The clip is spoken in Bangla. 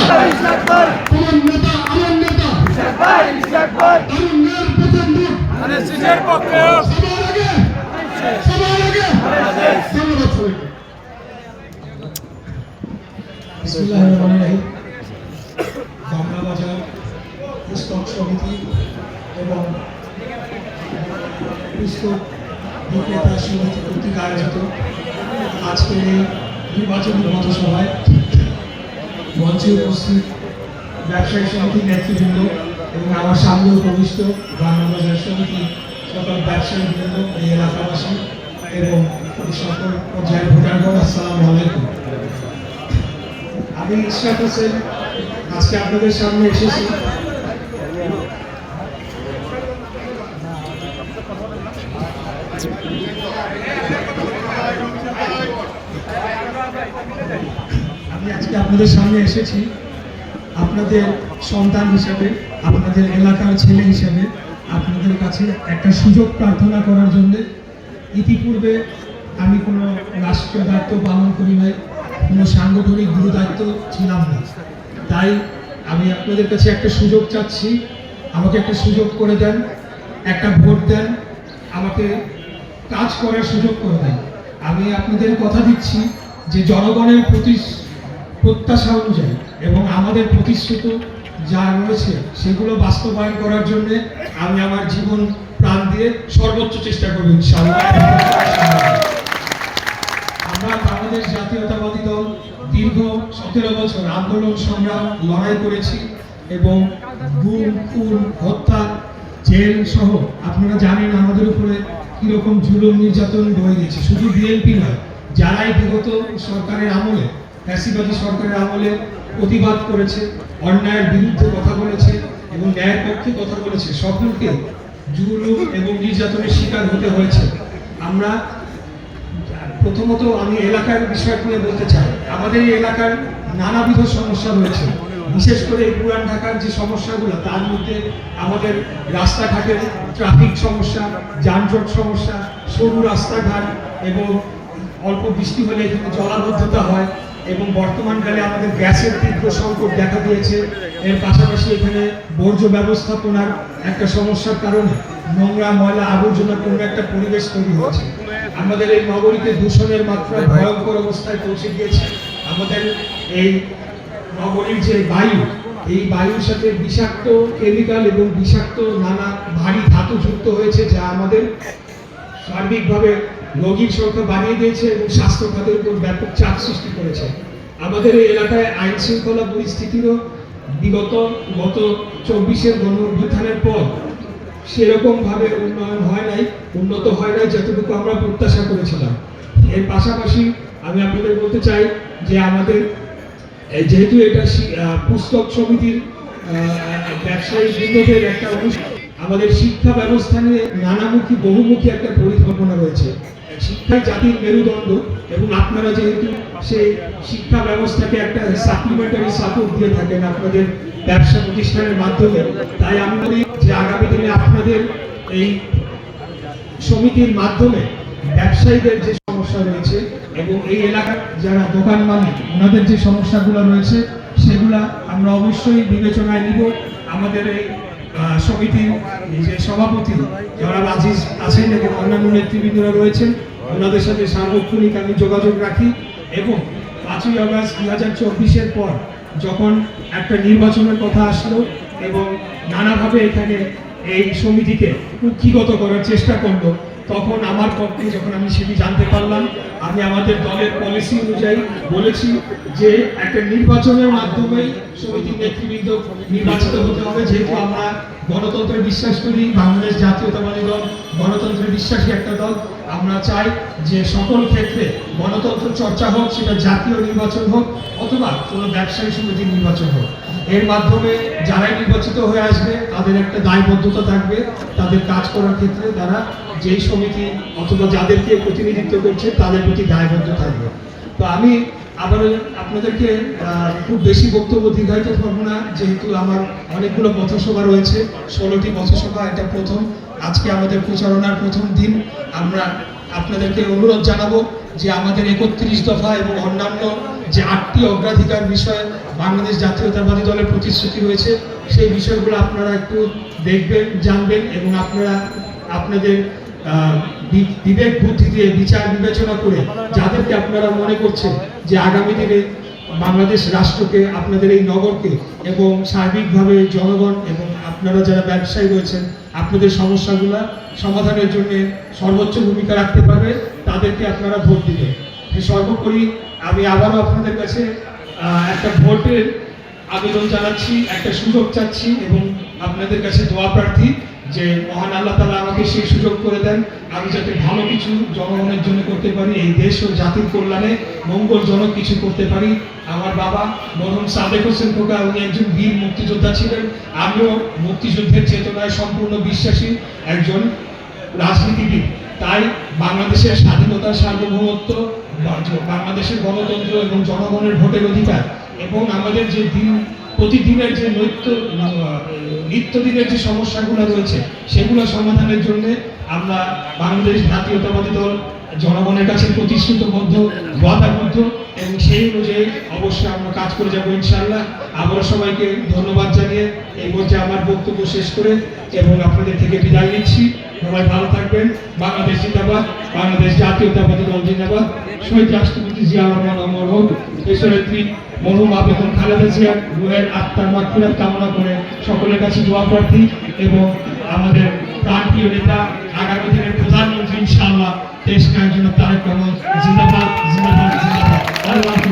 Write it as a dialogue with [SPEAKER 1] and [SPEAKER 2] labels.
[SPEAKER 1] তোমার নেতা আমার নেতা আমার মেয়ের প্রথম ভোট সবার আগে ধন্যবাদ সবাইকে। বিসমিল্লাহিররহমানিররহিম। বাংলা বাজার পুস্তক সমিতি এবং পুস্তক বিক্রেতা সমিতি কর্তৃক আয়োজিত আজকের এই নির্বাচনী পথসভায় মঞ্চে উপস্থিত ব্যবসায়ী সমিতির নেতৃবৃন্দ এবং আমার সামনে উপবিষ্ট বাংলা বাজার সমিতি সকল ব্যবসায়ী বৃন্দ, এই এলাকাবাসী এবং সকল পর্যায়ের ভোটারগণ, আসসালামু আলাইকুম। আমি ইশরাক হোসেন আজকে আপনাদের সামনে এসেছি আপনাদের সন্তান হিসাবে, আপনাদের এলাকার ছেলে হিসাবে আপনাদের কাছে একটা সুযোগ প্রার্থনা করার জন্য। ইতিপূর্বে আমি কোনো রাষ্ট্রীয় দায়িত্ব পালন করি নাই, কোনো সাংগঠনিক গুরু দায়িত্ব ছিলাম না, তাই আমি আপনাদের কাছে একটা সুযোগ চাচ্ছি। আমাকে একটা সুযোগ করে দেন, একটা ভোট দেন, আমাকে কাজ করার সুযোগ করে দেন। আমি আপনাদের কথা দিচ্ছি যে জনগণের প্রত্যাশা অনুযায়ী এবং আমাদের প্রতিশ্রুত যা রয়েছে সেগুলো বাস্তবায়ন করার জন্য আমি আমার জীবন প্রাণ দিয়ে সর্বোচ্চ চেষ্টা করব ইনশাআল্লাহ। আমরা বাংলাদেশ জাতীয়তাবাদী দল দীর্ঘ 17 বছর আন্দোলন সংগ্রাম লড়াই করেছি এবং গুম, খুন, হত্যা, জেল সহ আপনারা জানেন আমাদের উপরে কিরকম জুলুম নির্যাতন বয়ে গেছে। শুধু বিএনপি নয়, যারাই বিগত সরকারের আমলে, ফ্যাসিবাদী সরকারের আমলে প্রতিবাদ করেছে, অন্যায়ের বিরুদ্ধে কথা বলেছে এবং ন্যায়ের পক্ষে কথা বলেছে, সকলকে জুলুম এবং নির্যাতনের শিকার হতে হয়েছে। আমরা প্রথমত আমি এলাকার বিষয় নিয়ে বলতে চাই। আমাদের এই এলাকার নানাবিধ সমস্যা রয়েছে, বিশেষ করে এই পুরান ঢাকার যে সমস্যাগুলো, তার মধ্যে আমাদের রাস্তাঘাটের ট্রাফিক সমস্যা, যানজট সমস্যা, সরু রাস্তাঘাট এবং অল্প বৃষ্টি হলে এখানে জলাবদ্ধতা হয় এবং বর্তমানকালে আমাদের গ্যাসের তীব্র সংকট দেখা দিয়েছে। এর পাশাপাশি এখানে বর্জ্য ব্যবস্থাপনার একটা সমস্যার কারণে নোংরা, ময়লা, আবর্জনাপূর্ণ একটা পরিবেশ তৈরি হয়েছে। আমাদের এই নগরীতে দূষণের মাত্রা ভয়ঙ্কর অবস্থায় পৌঁছে গিয়েছে। আমাদের এই নগরীর যে বায়ু, এই বায়ুর সাথে বিষাক্ত কেমিক্যাল এবং বিষাক্ত নানা ভারী ধাতু যুক্ত হয়েছে, যা আমাদের সার্বিকভাবে রোগীর সংখ্যা বাড়িয়ে দিয়েছে এবং স্বাস্থ্য খাতের উপর ব্যাপক চাপ সৃষ্টি করেছে। আমাদের এই এলাকায় আইন শৃঙ্খলা পরিস্থিতিরও গত 24-এর গণ অভ্যুত্থানের পর সেরকম ভাবে উন্নত হয় নাই যতটুকু আমরা প্রত্যাশা করেছিলাম। এর পাশাপাশি আমি আপনাদের বলতে চাই যে আমাদের যেহেতু এটা পুস্তক সমিতির ব্যবসায়ী বৃন্দদের একটা অনুষ্ঠান, আমাদের শিক্ষা ব্যবস্থা নিয়ে নানামুখী বহুমুখী একটা পরিকল্পনা রয়েছে। শিক্ষাই জাতির মেরুদণ্ড এবং আপনারা যেহেতু সেই শিক্ষা ব্যবস্থাকে একটা সাপ্লিমেন্টারি সাপোর্ট দিয়ে থাকেন আপনাদের ব্যবসা প্রতিষ্ঠানের মাধ্যমে, তাই আমি বলি যে আগামী দিনে আপনাদের এই সমিতির মাধ্যমে ব্যবসায়ীদের যে সমস্যা রয়েছে এবং এই এলাকার যারা দোকান মালিক ওনাদের যে সমস্যাগুলো রয়েছে সেগুলা আমরা অবশ্যই বিবেচনায় নিব। আমাদের এই সমিতির যে সভাপতি জনাব আজিজ আছেন এবং অন্যান্য নেতৃবৃন্দরা রয়েছেন, ওনাদের সাথে সার্বক্ষণিক আমি যোগাযোগ রাখি এবং 5ই আগস্ট 2024-এর পর যখন একটা নির্বাচনের কথা আসলো এবং নানাভাবে এখানে এই সমিতিকে কুক্ষিগত করার চেষ্টা করলো, তখন আমার পক্ষে যখন আমি সেটি জানতে পারলাম, আমি আমাদের দলের পলিসি অনুযায়ী বলেছি যে একটা নির্বাচনের মাধ্যমেই সমিতির নেতৃবৃন্দ নির্বাচিত হতে হবে। যেহেতু আমরা গণতন্ত্রে বিশ্বাস করি, বাংলাদেশ জাতীয়তাবাদী দল গণতন্ত্রে বিশ্বাসী একটা দল, আমরা চাই যে সকল ক্ষেত্রে গণতন্ত্র চর্চা হোক, সেটা জাতীয় নির্বাচন হোক অথবা কোনো ব্যবসায়ী সমিতির নির্বাচন হোক। এর মাধ্যমে যারাই নির্বাচিত হয়ে আসবে তাদের একটা দায়বদ্ধতা থাকবে, তাদের কাজ করার ক্ষেত্রে তারা যেই সমিতি অথবা যাদেরকে প্রতিনিধিত্ব করছে তাদের প্রতি দায়বদ্ধ থাকবে। তো আমি আবার আপনাদেরকে খুব বেশি বক্তব্য দীর্ঘায়িত করবো না, যেহেতু আমার অনেকগুলো পথসভা রয়েছে, 16টি পথসভা, এটা প্রথম, আজকে আমাদের প্রচারণার প্রথম দিন। আমরা আপনাদেরকে অনুরোধ জানাবো যে আমাদের 31 দফা এবং অন্যান্য যে 8টি অগ্রাধিকার বিষয়ে বাংলাদেশ জাতীয়তাবাদী দলের প্রতিশ্রুতি রয়েছে, সেই বিষয়গুলো আপনারা একটু দেখবেন, জানবেন এবং আপনারা আপনাদের বিবেক বুদ্ধি দিয়ে বিচার বিবেচনা করে যাদেরকে আপনারা মনে করছেন যে আগামী দিনে বাংলাদেশ রাষ্ট্রকে, আপনাদের এই নগরকে এবং সার্বিকভাবে জনগণ এবং আপনারা যারা ব্যবসায়ী রয়েছেন আপনাদের সমস্যাগুলো সমাধানের জন্য সর্বোচ্চ ভূমিকা রাখতে পারবে, তাদেরকে আপনারা ভোট দিবেন। সর্বোপরি আমি আবারও আপনাদের কাছে একটা ভোটের আবেদন জানাচ্ছি, একটা সুযোগ চাচ্ছি এবং আপনাদের কাছে দোয়া প্রার্থী যে মহান আল্লাহ তাআলা আমাকে সেই সুযোগ করে দেন, আমি যাতে ভালো কিছু জনগণের জন্য করতে পারি, এই দেশ ও জাতির কল্যাণে মঙ্গলজনক কিছু করতে পারি। আমার বাবা মরহুম সাদেক হোসেন খোকা, উনি একজন বীর মুক্তিযোদ্ধা ছিলেন, আমিও মুক্তিযুদ্ধের চেতনায় সম্পূর্ণ বিশ্বাসী একজন রাজনীতিবিদ। তাই বাংলাদেশের স্বাধীনতা, সার্বভৌমত্ব, বাংলাদেশের গণতন্ত্র এবং জনগণের ভোটের অধিকার এবং আমাদের যে প্রতিদিনের যে নিত্যদিনের যে সমস্যাগুলো রয়েছে সেগুলো সমাধানের জন্য আমরা বাংলাদেশ জাতীয়তাবাদী দল জনগণের কাছে প্রতিশ্রুতিবদ্ধ, ওয়াদাবদ্ধ এবং সেই অনুযায়ী অবশ্যই আমরা কাজ করে যাবো ইনশাআল্লাহ। আবারও সবাইকে ধন্যবাদ জানিয়ে এই পর্যায়ে আমার বক্তব্য শেষ করে এবং আপনাদের থেকে বিদায় নিচ্ছি। সবাই ভালো থাকবেন। বাংলাদেশ জিন্দাবাদ, বাংলাদেশ জাতীয়তাবাদী দল জিন্দাবাদ। শহীদ রাষ্ট্রপতি জিয়া রহমান অমর হোক। দেশনেত্রী মরহুম বেগম খালেদা জিয়ার রুহের আত্মার মাগফিরাত কামনা করে সকলের কাছে দোয়া প্রার্থী এবং আমাদের প্রাণপ্রিয় নেতা আগামী দিনের প্রধানমন্ত্রী ইনশাআল্লাহ দেশ নায়ক জনাব তারেক রহমান জিন্দাবাদ, জিন্দাবাদ, জিন্দাবাদ।